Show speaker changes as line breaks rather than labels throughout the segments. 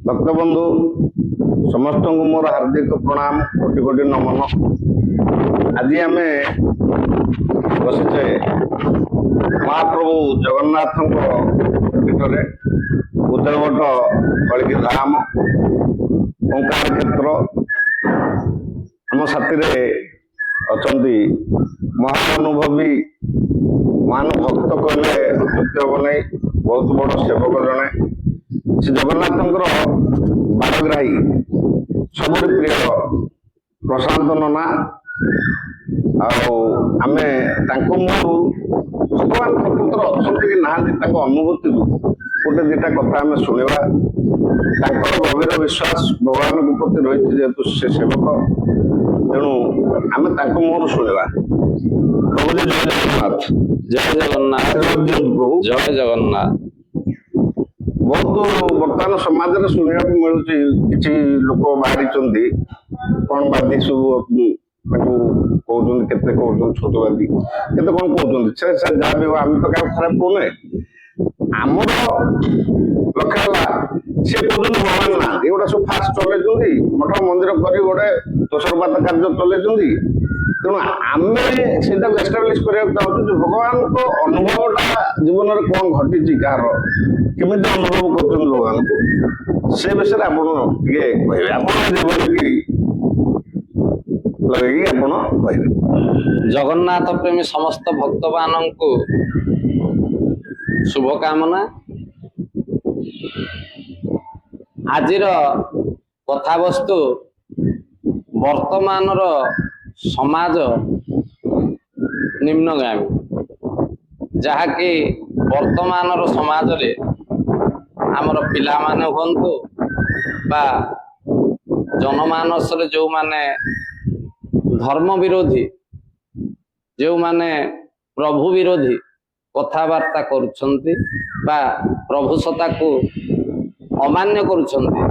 भक्तबंधु समस्त को मोर हार्दिक प्रणाम कोटि कोटि नमन। आज आम बसीचे महाप्रभु जगन्नाथ पीठरे उदयवट कलिकी धाम ओंकार क्षेत्र आम साथी अच्छा महाअनुभवी महान भक्त कहले अत्युक्ति हम नहीं बहुत बड़ सेवक जड़े श्री जगन्नाथ बारग्राही सब प्रिय प्रशांत नना आमे भगवान प्रकृतर अच्छा कि ना अनुभूति गोटे दिटा कथा आम शुणा गभीर विश्वास भगवान प्रति रही जेहेतु से सेवक तेणु आम मुहर शुणा। प्रभु जय जगन्नाथ।
जय जगन्नाथ।
प्रभु
जय जगन्नाथ।
बहुत बर्तमान समाज में शुणा मिलूँ कि लोक बाहरी कौन बादी सब कहते छोटवादी केते कौन कहते जहाँ भी आम तो क्या खराब कहने आमर लक्ष्य है सी कहते भगवान ना गोटा सब फास्ट चल मठ मंदिर कर गोटे दोषरपात कार्य चल तेणु आम से एस्टाब्लीश करने चाहूँ भगवान को अनुभवटा जीवन में कौन घटी कह केमी अनुभव कर भगवान को से विषय आप कहे आप
जगन्नाथ प्रेमी समस्त भक्त मान को शुभकामना। आज कथा वस्तु वर्तमान समाज निम्नगामी जहाँकि वर्तमान समाज रे आमर पिला माने हुंतु बा जनमानस जो माने धर्म विरोधी जो माने प्रभु विरोधी कथबार्ता करुछंती बा प्रभु सत्ता को अमान्य करुछंती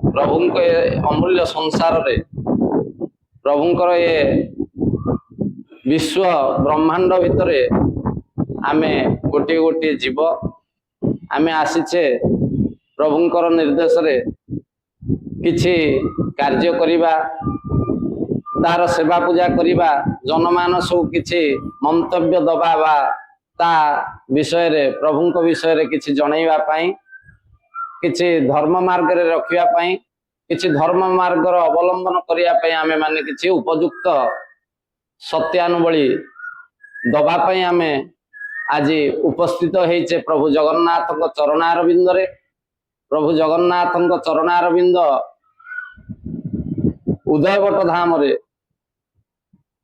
प्रभु के अमूल्य संसार रे प्रभुंकर ये विश्व ब्रह्मांड भितरे आमे गोटे गोटे जीव आमे आसीचे प्रभुंकर निर्देश रे किछि कार्य करिबा तार सेवा पूजा करिबा जनमानस को किछि मंतव्य दबा बा ता विषय रे प्रभुंक विषय रे किछि जणैबा पई किछि धर्म मार्ग रे रखिया पई किछि धर्म मार्ग रो अवलंबन करिया पई आमे माने किछि उपयुक्त सत्यानुबली दबा पई आमे आज उपस्थित होइचे प्रभु जगन्नाथ चरणारविंद रे। प्रभु जगन्नाथ चरणारविंद उदयवट धाम रे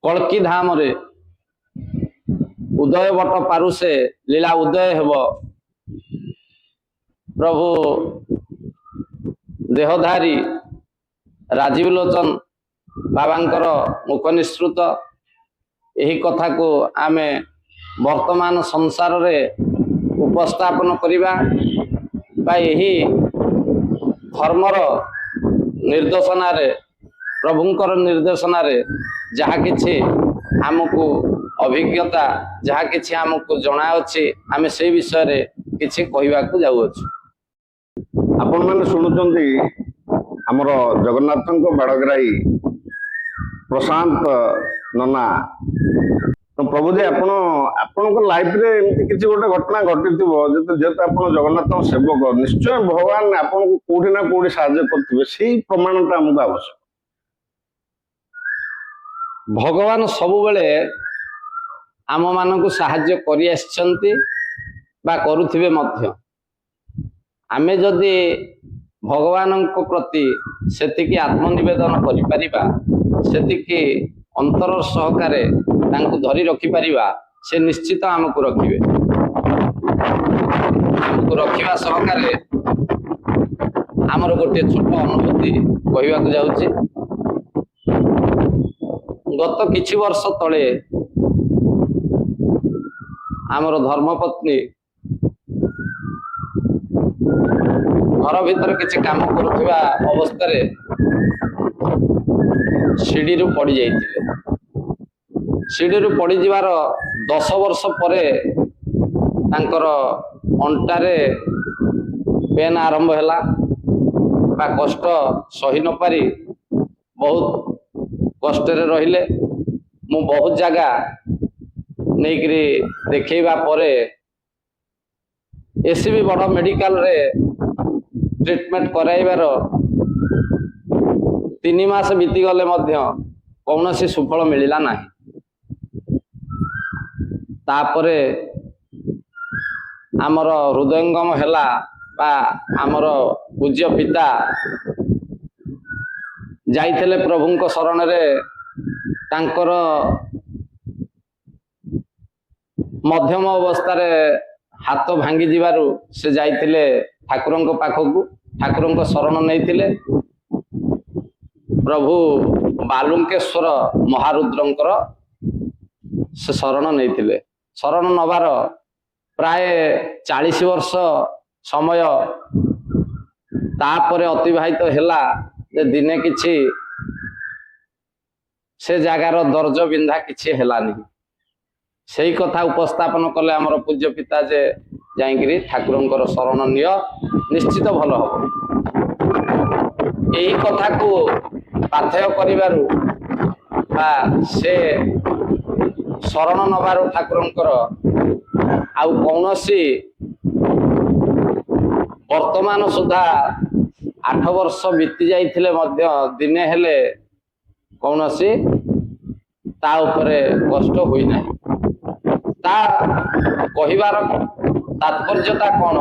कल्की धाम रे उदयवट पारुसे लीला उदय हेब प्रभु देहधारी राजीव लोचन बाबांकर मुख निश्रुत यही कथा को आमे वर्तमान संसार रे उपस्थापन करिबा बा यही धर्मर निर्देशना रे प्रभुंकर निर्देशना रे जहा किछि हमको अभिज्ञता जहा किछि हमको जणा अछि आमे से विषय रे किछि कहिबा को जाउ अछि।
आपण माने सुनुचंदी हमर जगन्नाथ बाड़ग्राही प्रशांत नना तो प्रभु जी आपण लाइफ रे एमती किसी गोटे घटना घटी जेहेतु आप जगन्नाथ सेवक निश्चय भगवान आपन को कोठी ना कोठी साहाय्य करथिबे सेही प्रमाणटा हमको आवश्यक।
भगवान सबु बेले आम मान को साहाय्य करि आछंती बा करुथिबे मध्य आमे जदि भगवान को प्रति सेतिकी आत्मनिवेदन करि परिबा सेतिकी अंतर सहकारे तांको धरी रखि परिबा से निश्चित हमको रखिबे हमको रखिबा सहकारे हमर गोटे छोट अनुभूति कहवा को जाउची। गत किछि वर्ष तले हमर धर्मपत्नी घर भीतर किछि काम करुवा अवस्था रे सीढ़ी रु पड़ जाइए। सीढ़ी रु पड़ जीवार 10 वर्ष परे तांकर अंटारे पेन आरंभ हैला ବା କଷ୍ଟ ସହି ନ ପାରି ବହୁତ କଷ୍ଟରେ ରହିଲେ। ମୁଁ ବହୁତ ଜାଗା ନେଇକିରି ଦେଖେଇବା ପରେ ଏସବି ବଡ଼ ମେଡିକାଲରେ ଟ୍ରିଟମେଣ୍ଟ କରାଇବାର 3 ମାସ ବିତିଗଲେ ମଧ୍ୟ କୌଣସି ସୁଫଳ ମିଳିଲା ନାହିଁ। ତାପରେ ଆମର ହୃଦୟଙ୍ଗମ ହେଲା ବା ଆମର ପୂଜ୍ୟ ପିତା ଯାଇଥିଲେ ପ୍ରଭୁଙ୍କ ଶରଣରେ। ତାଙ୍କର ମଧ୍ୟମ ଅବସ୍ଥାରେ ହାତ ଭାଙ୍ଗି ଯିବାରୁ ସେ ଯାଇଥିଲେ ଠାକୁରଙ୍କ ପାଖକୁ, ଠାକୁରଙ୍କ ଶରଣ ନେଇଥିଲେ। ପ୍ରଭୁ ବାଲୁଙ୍କେଶ୍ୱର ମହାରୁଦ୍ରଙ୍କର ସେ ଶରଣ ନେଇଥିଲେ। ଶରଣ ନେବାର ପ୍ରାୟ 40 ବର୍ଷ ସମୟ ତାପରେ ଅତିବାହିତ ହେଲା ଯେ ଦିନେ କିଛି ସେ ଜାଗାର ଦର୍ଜ ବିନ୍ଧା କିଛି ହେଲାନି। ସେଇ କଥା ଉପସ୍ଥାପନ କଲେ ଆମର ପୂଜ୍ୟ ପିତା ଯେ ଯାଇକିରି ଠାକୁରଙ୍କର ଶରଣ ନିଅ, ନିଶ୍ଚିତ ଭଲ ହବ। ଏହି କଥାକୁ ପାଥେୟ କରିବାରୁ ବା ସେ ଶରଣ ନେବାରୁ ଠାକୁରଙ୍କର ଆଉ କୌଣସି ବର୍ତ୍ତମାନ ସୁଦ୍ଧା 8 ବର୍ଷ ବିତି ଯାଇଥିଲେ ମଧ୍ୟ ଦିନେ ହେଲେ କୌଣସି ତା ଉପରେ କଷ୍ଟ ହୋଇନାହିଁ। ତା କହିବାର ତାତ୍ପର୍ଯ୍ୟତା କ'ଣ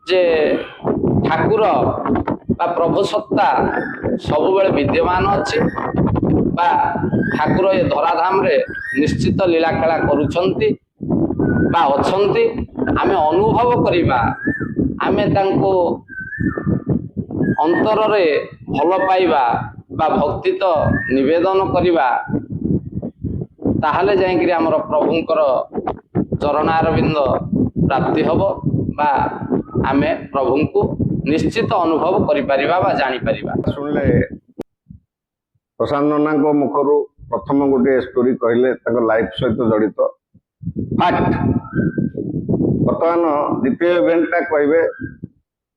ଯେ ଠାକୁର ବା ପ୍ରଭୁ ସତ୍ତା ସବୁବେଳେ ବିଦ୍ୟମାନ ଅଛି ବା ଠାକୁର ଏ ଧରାଧାମରେ ନିଶ୍ଚିତ ଲୀଳାଖେଳା କରୁଛନ୍ତି ବା ଅଛନ୍ତି। ଆମେ ଅନୁଭବ କରିବା, ଆମେ ତାଙ୍କୁ ଅନ୍ତରରେ ଭଲ ପାଇବା ବା ଭକ୍ତି ତ ନିବେଦନ କରିବା, ତାହେଲେ ଯାଇକିରି ଆମର ପ୍ରଭୁଙ୍କର ଚରଣାରବିନ୍ଦ ପ୍ରାପ୍ତି ହବ ବା ଆମେ ପ୍ରଭୁଙ୍କୁ ନିଶ୍ଚିତ ଅନୁଭବ କରିପାରିବା ବା ଜାଣିପାରିବା।
ଶୁଣିଲେ ପ୍ରଶାନ୍ତ ନନାଙ୍କ ମୁଖରୁ ପ୍ରଥମ ଗୋଟିଏ ଷ୍ଟୋରି କହିଲେ ତାଙ୍କ ଲାଇଫ ସହିତ ଜଡ଼ିତ ଫାକ୍ଟ। ବର୍ତ୍ତମାନ ଦ୍ୱିତୀୟ ଇଭେଣ୍ଟଟା କହିବେ,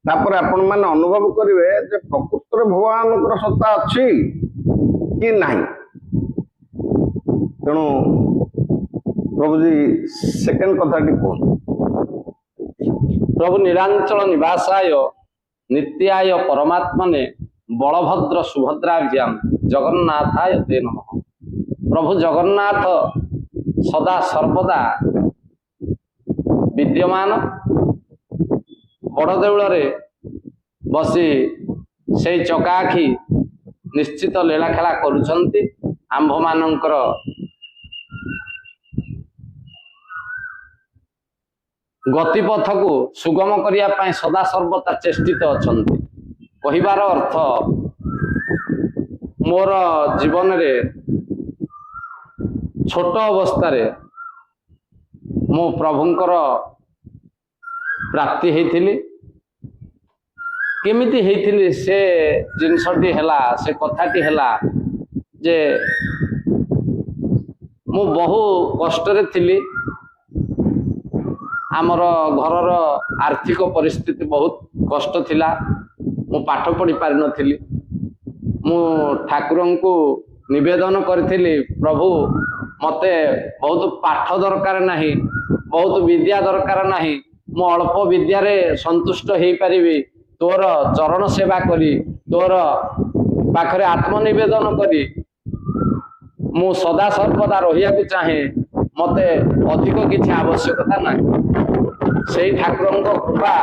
ତାପରେ ଆପଣମାନେ ଅନୁଭବ କରିବେ ଯେ ପ୍ରକୃତରେ ଭଗବାନଙ୍କର ସତ୍ତା ଅଛି କି ନାହିଁ। ତେଣୁ ପ୍ରଭୁଜୀ ସେକେଣ୍ଡ କଥାଟି କୁହନ୍ତୁ।
ପ୍ରଭୁ ନିରାଞ୍ଚଳ ନିବାସାୟ ନିତ୍ୟାୟ ପରମାତ୍ମନେ ବଳଭଦ୍ର ସୁଭଦ୍ରାଭ୍ୟାମ ଜଗନ୍ନାଥାୟ ତେ ନମଃ। ପ୍ରଭୁ ଜଗନ୍ନାଥ ସଦା ସର୍ବଦା ବିଦ୍ୟମାନ ବଡ଼ଦେଉଳରେ ବସି ସେଇ ଚକା ଆଖି ନିଶ୍ଚିତ ଲୀଳାଖେଳା କରୁଛନ୍ତି। ଆମ୍ଭମାନଙ୍କର ଗତିପଥକୁ ସୁଗମ କରିବା ପାଇଁ ସଦା ସର୍ବଦା ଚେଷ୍ଟିତ ଅଛନ୍ତି। କହିବାର ଅର୍ଥ, ମୋର ଜୀବନରେ ଛୋଟ ଅବସ୍ଥାରେ ମୁଁ ପ୍ରଭୁଙ୍କର ପ୍ରାପ୍ତି ହେଇଥିଲି। କେମିତି ହେଇଥିଲି ସେ ଜିନିଷଟି ହେଲା, ସେ କଥାଟି ହେଲା ଯେ ମୁଁ ବହୁ କଷ୍ଟରେ ଥିଲି। ଆମର ଘରର ଆର୍ଥିକ ପରିସ୍ଥିତି ବହୁତ କଷ୍ଟ ଥିଲା। ମୁଁ ପାଠ ପଢ଼ି ପାରିନଥିଲି। ମୁଁ ଠାକୁରଙ୍କୁ ନିବେଦନ କରିଥିଲି, ପ୍ରଭୁ ମୋତେ ବହୁତ ପାଠ ଦରକାର ନାହିଁ, ବହୁତ ବିଦ୍ୟା ଦରକାର ନାହିଁ, ମୁଁ ଅଳ୍ପ ବିଦ୍ୟାରେ ସନ୍ତୁଷ୍ଟ ହେଇପାରିବି। ତୋର ଚରଣ ସେବା କରି, ତୋର ପାଖରେ ଆତ୍ମନିବେଦନ କରି ମୁଁ ସଦା ସର୍ବଦା ରହିବାକୁ ଚାହେଁ। ମୋତେ ଅଧିକ କିଛି ଆବଶ୍ୟକତା ନାହିଁ। ସେଇ ଠାକୁରଙ୍କ କୃପା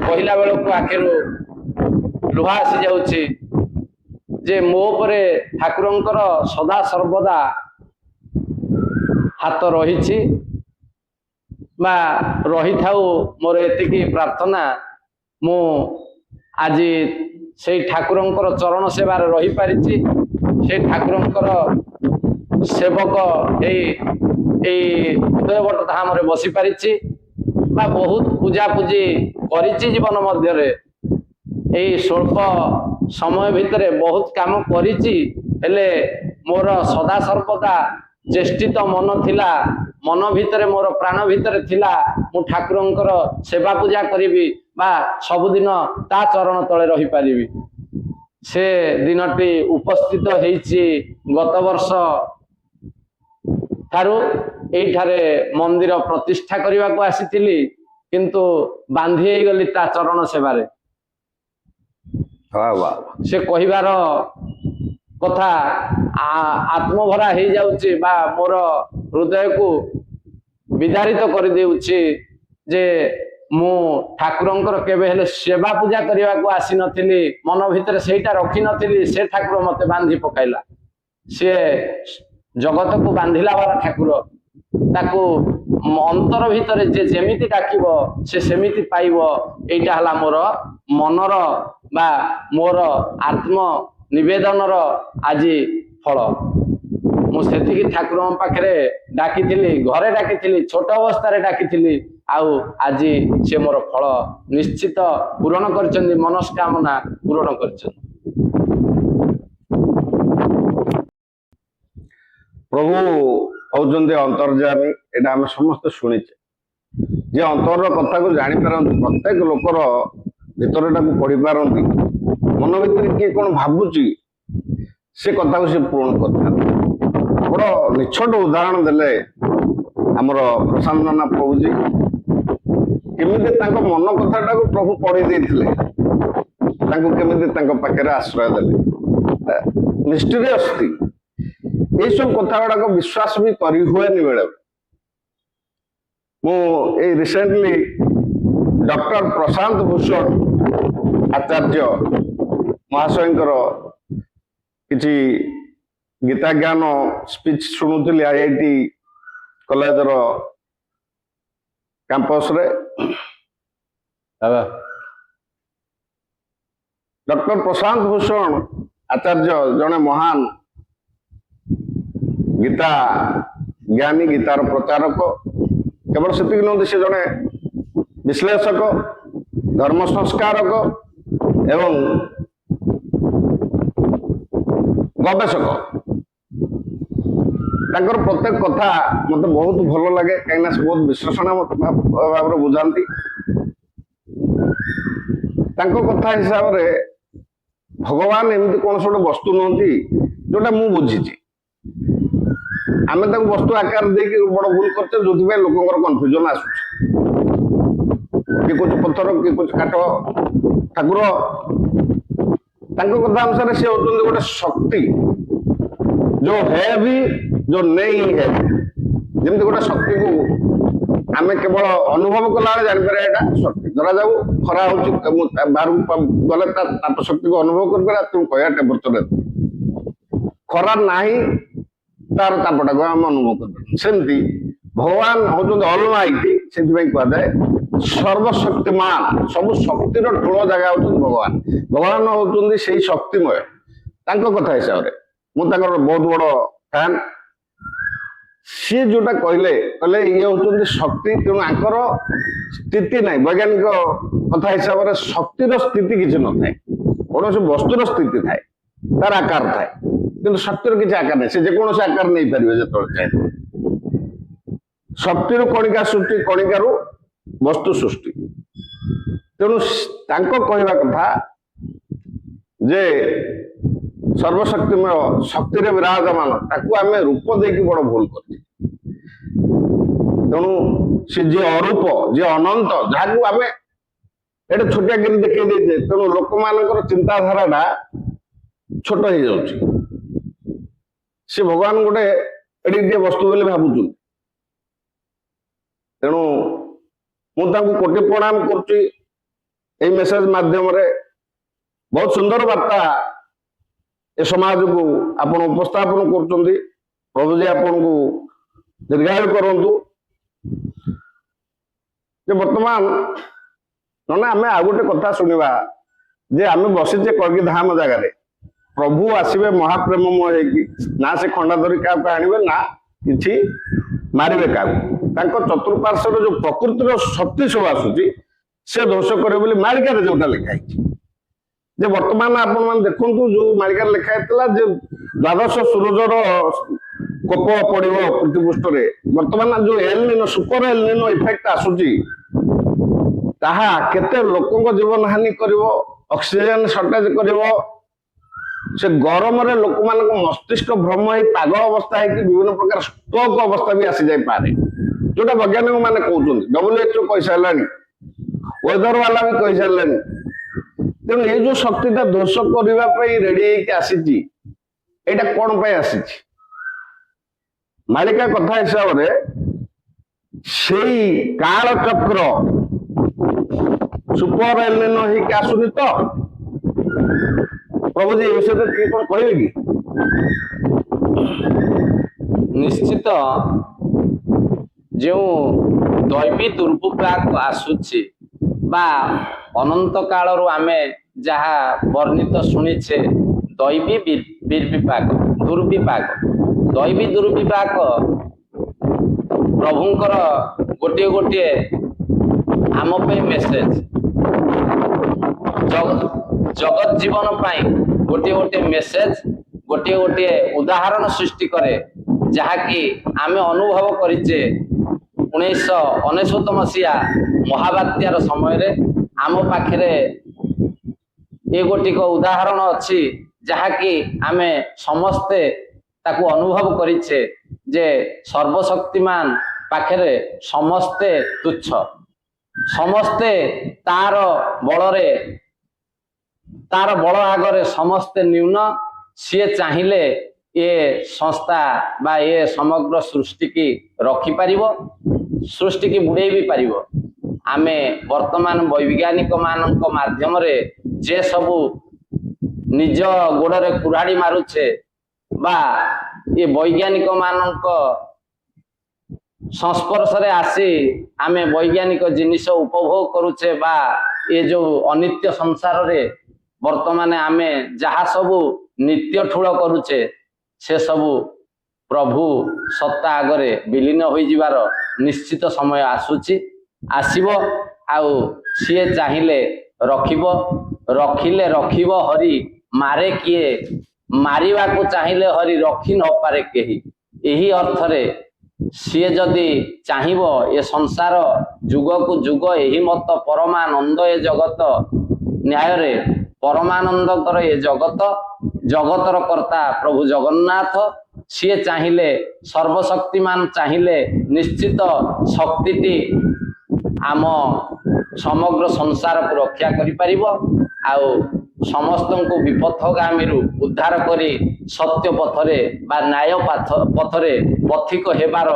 କହିଲା ବେଳକୁ ଆଖିରୁ ଲୁହ ଆସିଯାଉଛି ଯେ ମୋ ଉପରେ ଠାକୁରଙ୍କର ସଦା ସର୍ବଦା ହାତ ରହିଛି ବା ରହିଥାଉ। ମୋର ଏତିକି ପ୍ରାର୍ଥନା, ମୁଁ ଆଜି ସେଇ ଠାକୁରଙ୍କର ଚରଣ ସେବାରେ ରହିପାରିଛି। ସେଇ ଠାକୁରଙ୍କର ସେବକ ଏଇ ଉଦୟବଟ ଧାମରେ ବସିପାରିଛି ବା ବହୁତ ପୂଜାପୂଜି କରିଛି ଜୀବନ ମଧ୍ୟରେ। ଏଇ ସ୍ୱଳ୍ପ ସମୟ ଭିତରେ ବହୁତ କାମ କରିଛି, ହେଲେ ମୋର ସଦା ସର୍ବଦା ଚେଷ୍ଟିତ ମନ ଥିଲା। ମନ ଭିତରେ, ମୋର ପ୍ରାଣ ଭିତରେ ଥିଲା ମୁଁ ଠାକୁରଙ୍କର ସେବା ପୂଜା କରିବି, ବା ସବୁଦିନ ତା ଚରଣ ତଳେ ରହିପାରିବି। ସେ ଦିନଟି ଉପସ୍ଥିତ ହେଇଛି ଗତ ବର୍ଷ ଠାରୁ। ଏଇଠାରେ ମନ୍ଦିର ପ୍ରତିଷ୍ଠା କରିବାକୁ ଆସିଥିଲି, କିନ୍ତୁ ବାନ୍ଧି ହେଇଗଲି ତା ଚରଣ ସେବାରେ। ସେ କହିବାର କଥା ଆତ୍ମଭରା ହେଇଯାଉଛି ବା ମୋର ହୃଦୟକୁ ବିଦାରିତ କରିଦେଉଛି ଯେ ମୁଁ ଠାକୁରଙ୍କର କେବେ ହେଲେ ସେବା ପୂଜା କରିବାକୁ ଆସିନଥିଲି, ମନ ଭିତରେ ସେଇଟା ରଖିନଥିଲି। ସେ ଠାକୁର ମତେ ବାନ୍ଧି ପକାଇଲା। ସିଏ ଜଗତକୁ ବାନ୍ଧିଲା ବାଲା ଠାକୁର। ତାକୁ ଅନ୍ତର ଭିତରେ ଯେ ଯେମିତି ଡାକିବ ସେ ସେମିତି ପାଇବ। ଏଇଟା ହେଲା ମୋର ମନର ବା ମୋର ଆତ୍ମ ନିବେଦନର ଆଜି ଫଳ। ମୁଁ ସେତିକି ଠାକୁରଙ୍କ ପାଖରେ ଡାକିଥିଲି, ଘରେ ଡାକିଥିଲି, ଛୋଟ ଅବସ୍ଥାରେ ଡାକିଥିଲି। ଆଉ ଆଜି ସେ ମୋର ଫଳ ନିଶ୍ଚିତ ପୂରଣ କରିଛନ୍ତି, ମନସ୍କାମନା ପୂରଣ କରିଛନ୍ତି।
ପ୍ରଭୁ ହଉଛନ୍ତି ଅନ୍ତର୍ଯାମୀ। ଏଇଟା ଆମେ ସମସ୍ତେ ଶୁଣିଛେ। ଯେ ଅନ୍ତରର କଥାକୁ ଜାଣିପାରନ୍ତି, ପ୍ରତ୍ୟେକ ଲୋକର ଭିତରଟାକୁ ପଢିପାରନ୍ତି, ମନ ଭିତରେ କିଏ କଣ ଭାବୁଛି ସେ କଥାକୁ ସେ ପୂରଣ କରିଥାନ୍ତି। ବଡ ନିଛୋଟ ଉଦାହରଣ ଦେଲେ ଆମର ପ୍ରଶାନ୍ତ ନନା ପ୍ରଭୁଜୀ। କେମିତି ତାଙ୍କ ମନ କଥାଟାକୁ ପ୍ରଭୁ ପଢି ଦେଇଥିଲେ, ତାଙ୍କୁ କେମିତି ତାଙ୍କ ପାଖରେ ଆଶ୍ରୟ ଦେଲେ। ମିଷ୍ଟେରିୟସ୍ ଥିଙ୍ଗ। এইসব কথা গুড়াক বিশ্বাস ବି କରି ହୁଏନି ବେଳେ। ମୁଁ ଏଇ ରିସେଣ୍ଟଲି ଡକ୍ଟର ପ୍ରଶାନ୍ତ ଭୂଷଣ ଆଚାର୍ଯ୍ୟ ମହାଶୟଙ୍କର କିଛି ଗୀତା ଜ୍ଞାନ ସ୍ପିଚ୍ ଶୁଣୁଥିଲି IIT କଲେଜର କ୍ୟାମ୍ପସରେ। ଡକ୍ଟର ପ୍ରଶାନ୍ତ ଭୂଷଣ ଆଚାର୍ଯ୍ୟ ଜଣେ ମହାନ ଗୀତା ଜ୍ଞାନୀ, ଗୀତାର ପ୍ରଚାରକ। କେବଳ ସେତିକି ନୁହନ୍ତି, ସେ ଜଣେ ବିଶ୍ଳେଷକ, ଧର୍ମ ସଂସ୍କାରକ ଏବଂ ଗବେଷକ। ତାଙ୍କର ପ୍ରତ୍ୟେକ କଥା ମତେ ବହୁତ ଭଲ ଲାଗେ, କାହିଁକିନା ସେ ବହୁତ ବିଶ୍ଳେଷଣାତ୍ମକ ଭାବରେ ବୁଝାନ୍ତି। ତାଙ୍କ କଥା ହିସାବରେ ଭଗବାନ ଏମିତି କୌଣସି ଗୋଟେ ବସ୍ତୁ ନୁହନ୍ତି ଯୋଉଟା ମୁଁ ବୁଝିଛି। ଆମେ ତାକୁ ବସ୍ତୁ ଆକାର ଦେଇକି ବଡ ଭୁଲ କରୁଛେ, ଯୋଉଥିପାଇଁ ଲୋକଙ୍କର କନଫ୍ୟୁଜନ ଆସୁଛି। କିଏ କହୁଛି ପଥର, କିଏ କହୁଛି କାଠ। ଠାକୁର ତାଙ୍କ କଥା ଅନୁସାରେ ସେ ହଉଛନ୍ତି ଗୋଟେ ଶକ୍ତି, ଯୋଉ ହେ ବି ଯୋଉ ନେଇ ହେ। ଯେମିତି ଗୋଟେ ଶକ୍ତିକୁ ଆମେ କେବଳ ଅନୁଭବ କଲାବେଳେ ଜାଣିପାରିବା ଏଇଟା ଶକ୍ତି। ଧରାଯାଉ ଖରା ହଉଛି, ବାହାରକୁ ଗଲେ ତା ତାପ ଶକ୍ତିକୁ ଅନୁଭବ କରିପାରିବା। ତେଣୁ କହିବା ଟେମ୍ପରେଚର ଖରା ନାହିଁ, ତାର ତାପଟାକୁ ଆମେ ଅନୁଭବ କରିପାରିବା। ସେମିତି ଭଗବାନ ହଉଛନ୍ତି ଅଲମାଇଟି। ସେଥିପାଇଁ କୁହାଯାଏ ସର୍ବଶକ୍ତିମାନ। ସବୁ ଶକ୍ତିର ଠୁଳ ଜାଗା ହଉଛନ୍ତି ଭଗବାନ। ଭଗବାନ ହଉଛନ୍ତି ସେଇ ଶକ୍ତିମୟ। ତାଙ୍କ କଥା ହିସାବରେ ମୁଁ ତାଙ୍କର ବହୁତ ବଡ ଫ୍ୟାନ। ସିଏ ଯୋଉଟା କହିଲେ ଇଏ ହଉଛନ୍ତି ଶକ୍ତି। ତେଣୁ ଆଙ୍କର ସ୍ଥିତି ନାହିଁ। ବୈଜ୍ଞାନିକ କଥା ହିସାବରେ ଶକ୍ତିର ସ୍ଥିତି କିଛି ନଥାଏ। କୌଣସି ବସ୍ତୁର ସ୍ଥିତି ଥାଏ, ତାର ଆକାର ଥାଏ, କିନ୍ତୁ ଶକ୍ତିର କିଛି ଆକାର ନାହିଁ। ସେ ଯେକୌଣସି ଆକାର ନେଇପାରିବେ ଯେତେବେଳେ ଚାହିଁବେ। ଶକ୍ତିରୁ କଣିକା ସୃଷ୍ଟି, କଣିକାରୁ ବସ୍ତୁ ସୃଷ୍ଟି। ତେଣୁ ତାଙ୍କ କହିବା କଥା ଯେ ସର୍ବଶକ୍ତିମୟ, ଶକ୍ତିରେ ବିରାଜମାନ, ତାକୁ ଆମେ ରୂପ ଦେଇକି ବଡ ଭୁଲ କରିଛେ। ତେଣୁ ସେ ଯିଏ ଅରୂପ, ଯିଏ ଅନନ୍ତ, ଯାହାକୁ ଆମେ ଏଟା ଛୋଟିଆ କରି ଦେଖେଇ ଦେଇଛେ, ତେଣୁ ଲୋକମାନଙ୍କର ଚିନ୍ତାଧାରାଟା ଛୋଟ ହେଇଯାଉଛି। ସେ ଭଗବାନ ଗୋଟେ ଏଡିଟିଏ ବସ୍ତୁ ବୋଲି ଭାବୁଛନ୍ତି। ତେଣୁ ମୁଁ ତାଙ୍କୁ କୋଟି ପ୍ରଣାମ କରୁଛି ଏଇ ମେସେଜ ମାଧ୍ୟମରେ। ବହୁତ ସୁନ୍ଦର ବାର୍ତ୍ତା ଏ ସମାଜକୁ ଆପଣ ଉପସ୍ଥାପନ କରୁଛନ୍ତି। ପ୍ରଭୁଜୀ ଆପଣଙ୍କୁ ଦୀର୍ଘାୟୁ କରନ୍ତୁ। ଯେ ବର୍ତ୍ତମାନ ନହେଲେ ଆମେ ଆଉ ଗୋଟେ କଥା ଶୁଣିବା ଯେ ଆମେ ବସିଛେ କଳ୍କି ଧାମ ଜାଗାରେ, ପ୍ରଭୁ ଆସିବେ ମହାପ୍ରେମମୟ ହେଇକି। ନା ସେ ଖଣ୍ଡା ଧରି କାହାକୁ ଆଣିବେ, ନା କିଛି ମାରିବେ କାହାକୁ। ତାଙ୍କ ଚତୁଃପାର୍ଶ୍ୱରେ ଯୋଉ ପ୍ରକୃତିର ଶକ୍ତି ସବୁ ଆସୁଛି, ସେ ଧ୍ୱଂସ କରିବେ ବୋଲି ମାଳିକାରେ ଯୋଉଟା ଲେଖା ହେଇଛି। ଯେ ବର୍ତ୍ତମାନ ଆପଣ ମାନେ ଦେଖନ୍ତୁ, ଯୋଉ ମାଳିକାରେ ଲେଖା ହେଇଥିଲା ଯେ ଦ୍ୱାଦଶ ସୂରଜର କୋପ ପଡିବ ପୃଥିବୀ ପୃଷ୍ଠରେ। ବର୍ତ୍ତମାନ ଯୋଉ ଏଲନିନୋ, ସୁପର ଏଲନିନୋ ଇଫେକ୍ଟ ଆସୁଛି, ତାହା କେତେ ଲୋକଙ୍କ ଜୀବନ ହାନି କରିବ, ଅକ୍ସିଜେନ ସର୍ଟେଜ କରିବ। ସେ ଗରମରେ ଲୋକମାନଙ୍କ ମସ୍ତିଷ୍କ ଭ୍ରମ ହେଇ ପାଗଳ ଅବସ୍ଥା ହେଇକି ବିଭିନ୍ନ ପ୍ରକାର ଷ୍ଟ୍ରୋକ ଅବସ୍ଥା ବି ଆସିଯାଇପାରେ, ଯୋଉଟା ବୈଜ୍ଞାନିକ ମାନେ କହୁଛନ୍ତି। WHO କହିସାରିଲାଣି, ୱେଦର ବାଲା ବି କହିସାରିଲାଣି। ତେଣୁ ଏଇ ଯୋଉ ଶକ୍ତିଟା ଧ୍ୱଂସ କରିବା ପାଇଁ ରେଡି ହେଇକି ଆସିଛି, ଏଇଟା କଣ ପାଇଁ ଆସିଛି? ମାଳିକା କଥା ହିସାବରେ ସେଇ କାଳ ଚକ୍ର ସୁପର ଏଲିନୋ ହେଇକି ଆସୁନି ତ? ପ୍ରଭୁଜୀ ଏ ବିଷୟରେ ଟିକେ କଣ କହିବେ କି?
ନିଶ୍ଚିତ ଯେଉଁ ଦୈବୀ ଦୁର୍ବିପାକ ଆସୁଛି ବା ଅନନ୍ତ କାଳରୁ ଆମେ ଯାହା ବର୍ଣ୍ଣିତ ଶୁଣିଛେ, ଦୈବୀ ଦୁର୍ବିପାକ ଦୈବୀ ଦୁର୍ବିପାକ ପ୍ରଭୁଙ୍କର ଗୋଟିଏ ଗୋଟିଏ ଆମ ପାଇଁ ମେସେଜ, ଜଗତ ଜୀବନ ପାଇଁ ଗୋଟିଏ ଗୋଟିଏ ମେସେଜ, ଗୋଟିଏ ଗୋଟିଏ ଉଦାହରଣ ସୃଷ୍ଟି କରେ, ଯାହାକି ଆମେ ଅନୁଭବ କରିଛେ 1999 ମସିହା ମହାବାତ୍ୟାର ସମୟରେ। ଆମ ପାଖରେ ଏ ଗୋଟିକ ଉଦାହରଣ ଅଛି, ଯାହାକି ଆମେ ସମସ୍ତେ ତାକୁ ଅନୁଭବ କରିଛେ ଯେ ସର୍ବଶକ୍ତିମାନ ପାଖରେ ସମସ୍ତେ ତୁଚ୍ଛ, ସମସ୍ତେ ତାର ବଳ ଆଗରେ ସମସ୍ତେ ନ୍ୟୁନ। ସିଏ ଚାହିଁଲେ ଏ ସଂସ୍ଥା ବା ଏ ସମଗ୍ର ସୃଷ୍ଟିକି ରଖିପାରିବ, ସୃଷ୍ଟିକି ବୁଡେଇ ବି ପାରିବ। ଆମେ ବର୍ତ୍ତମାନ ବୈଜ୍ଞାନିକ ମାନଙ୍କ ମାଧ୍ୟମରେ ଯେ ସବୁ ନିଜ ଗୋଡରେ କୁରାଢି ମାରୁଛେ ବା ଏ ବୈଜ୍ଞାନିକ ମାନଙ୍କ ସଂସ୍ପର୍ଶରେ ଆସି ଆମେ ବୈଜ୍ଞାନିକ ଜିନିଷ ଉପଭୋଗ କରୁଛେ ବା ଏ ଯୋଉ ଅନିତ୍ୟ ସଂସାରରେ ବର୍ତ୍ତମାନ ଆମେ ଯାହା ସବୁ ନିତ୍ୟ ଠୁଳ କରୁଛେ, ସେ ସବୁ ପ୍ରଭୁ ସତ୍ତା ଆଗରେ ବିଲୀନ ହୋଇଯିବାର ନିଶ୍ଚିତ ସମୟ ଆସୁଛି, ଆସିବ। ଆଉ ସିଏ ଚାହିଁଲେ ରଖିବ, ରଖିଲେ ରଖିବ ହରି, ମାରେ କିଏ? ମାରିବାକୁ ଚାହିଁଲେ ହରି ରଖି ନପାରେ କେହି। ଏହି ଅର୍ଥରେ ସିଏ ଯଦି ଚାହିଁବ ଏ ସଂସାର ଯୁଗକୁ ଯୁଗ ଏହି ମତ ପରମାନନ୍ଦ ଏ ଜଗତ ନ୍ୟାୟରେ, ପରମାନନ୍ଦଙ୍କର ଏ ଜଗତର କର୍ତ୍ତା ପ୍ରଭୁ ଜଗନ୍ନାଥ, ସିଏ ଚାହିଁଲେ, ସର୍ବଶକ୍ତିମାନ ଚାହିଁଲେ ନିଶ୍ଚିତ ଶକ୍ତିଟି ଆମ ସମଗ୍ର ସଂସାରକୁ ରକ୍ଷା କରିପାରିବ ଆଉ ସମସ୍ତଙ୍କୁ ବିପଥଗାମୀରୁ ଉଦ୍ଧାର କରି ସତ୍ୟ ପଥରେ ବା ନ୍ୟାୟ ପଥରେ ପଥିକ ହେବାର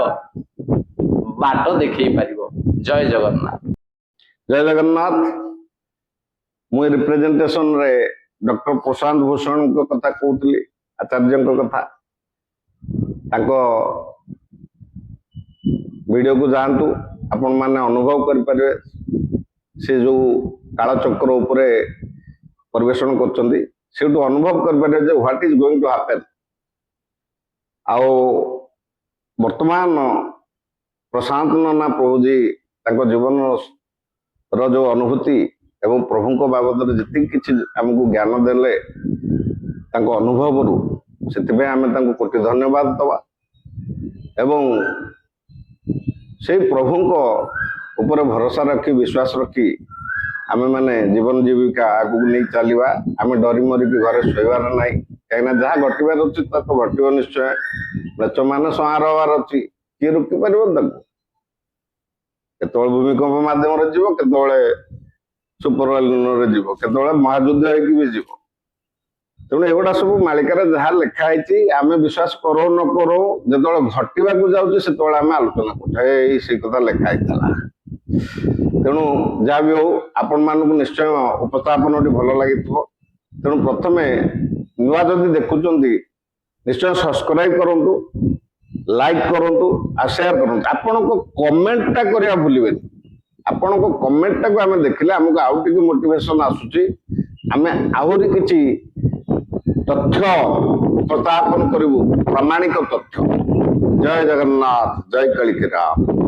ବାଟ ଦେଖେଇ ପାରିବ। ଜୟ ଜଗନ୍ନାଥ।
ଜୟ ଜଗନ୍ନାଥ। ମୁଁ ରିପ୍ରେଜେଣ୍ଟେସନ ରେ ଡକ୍ଟର ପ୍ରଶାନ୍ତ ଭୂଷଣଙ୍କ କଥା କହୁଥିଲି, ଆଚାର୍ଯ୍ୟଙ୍କ କଥା। ତାଙ୍କ ଭିଡିଓକୁ ଯାଆନ୍ତୁ, ଆପଣ ମାନେ ଅନୁଭବ କରିପାରିବେ ସେ ଯୋଉ କାଳଚକ୍ର ଉପରେ ପରିବେଷଣ କରୁଛନ୍ତି, ସେଠୁ ଅନୁଭବ କରିପାରିବେ ଯେ what is going to happen. ଆଉ ବର୍ତ୍ତମାନ ପ୍ରଶାନ୍ତ ନନା ପ୍ରଭୁଜୀ ତାଙ୍କ ଜୀବନର ଯୋଉ ଅନୁଭୂତି ଏବଂ ପ୍ରଭୁଙ୍କ ବାବଦରେ ଯେତିକି କିଛି ଆମକୁ ଜ୍ଞାନ ଦେଲେ ତାଙ୍କ ଅନୁଭବରୁ, ସେଥିପାଇଁ ଆମେ ତାଙ୍କୁ କୋଟି ଧନ୍ୟବାଦ ଦେବା ଏବଂ ସେଇ ପ୍ରଭୁଙ୍କ ଉପରେ ଭରସା ରଖି ବିଶ୍ୱାସ ରଖି ଆମେ ମାନେ ଜୀବନ ଜୀବିକା ଆଗକୁ ନେଇ ଚାଲିବା। ଆମେ ଡରି ମରିକି ଘରେ ଶୋଇବାର ନାହିଁ, କାହିଁକିନା ଯାହା ଘଟିବାର ଅଛି ତା ତ ଘଟିବ ନିଶ୍ଚୟ। ମ୍ଲେଚ୍ଛମାନେ ସଂହାର ହବାର ଅଛି, କିଏ ରୋକିପାରିବ ତାକୁ? କେତେବେଳେ ଭୂମିକମ୍ପ ମାଧ୍ୟମରେ ଯିବ, କେତେବେଳେ ସୁପର ଏଲିନୋରେ ଯିବ, କେତେବେଳେ ମହାଯୁଦ୍ଧ ହେଇକି ବି ଯିବ। ତେଣୁ ଏଗୁଡା ସବୁ ମାଳିକାରେ ଯାହା ଲେଖା ହେଇଛି, ଆମେ ବିଶ୍ୱାସ କରୁ ନ କରୁ, ଯେତେବେଳେ ଘଟିବାକୁ ଯାଉଛି ସେତେବେଳେ ଆମେ ଆଲୋଚନା କରୁଛୁ, ଏଇ ସେଇ କଥା ଲେଖା ହେଇଥିଲା। ତେଣୁ ଯାହା ବି ହଉ, ଆପଣମାନଙ୍କୁ ନିଶ୍ଚୟ ଉପସ୍ଥାପନଟି ଭଲ ଲାଗିଥିବ। ତେଣୁ ପ୍ରଥମେ ନୂଆ ଯଦି ଦେଖୁଛନ୍ତି ନିଶ୍ଚୟ ସବସ୍କ୍ରାଇବ କରନ୍ତୁ, ଲାଇକ୍ କରନ୍ତୁ ଆଉ ସେୟାର କରନ୍ତୁ। ଆପଣଙ୍କ କମେଣ୍ଟଟା କରିବା ଭୁଲିବେନି। ଆପଣଙ୍କ କମେଣ୍ଟଟାକୁ ଆମେ ଦେଖିଲେ ଆମକୁ ଆଉ ଟିକେ ମୋଟିଭେସନ ଆସୁଛି, ଆମେ ଆହୁରି କିଛି ତଥ୍ୟ ଉପସ୍ଥାପନ କରିବୁ, ପ୍ରାମାଣିକ ତଥ୍ୟ। ଜୟ ଜଗନ୍ନାଥ, ଜୟ କାଳିକୀ ରାମ।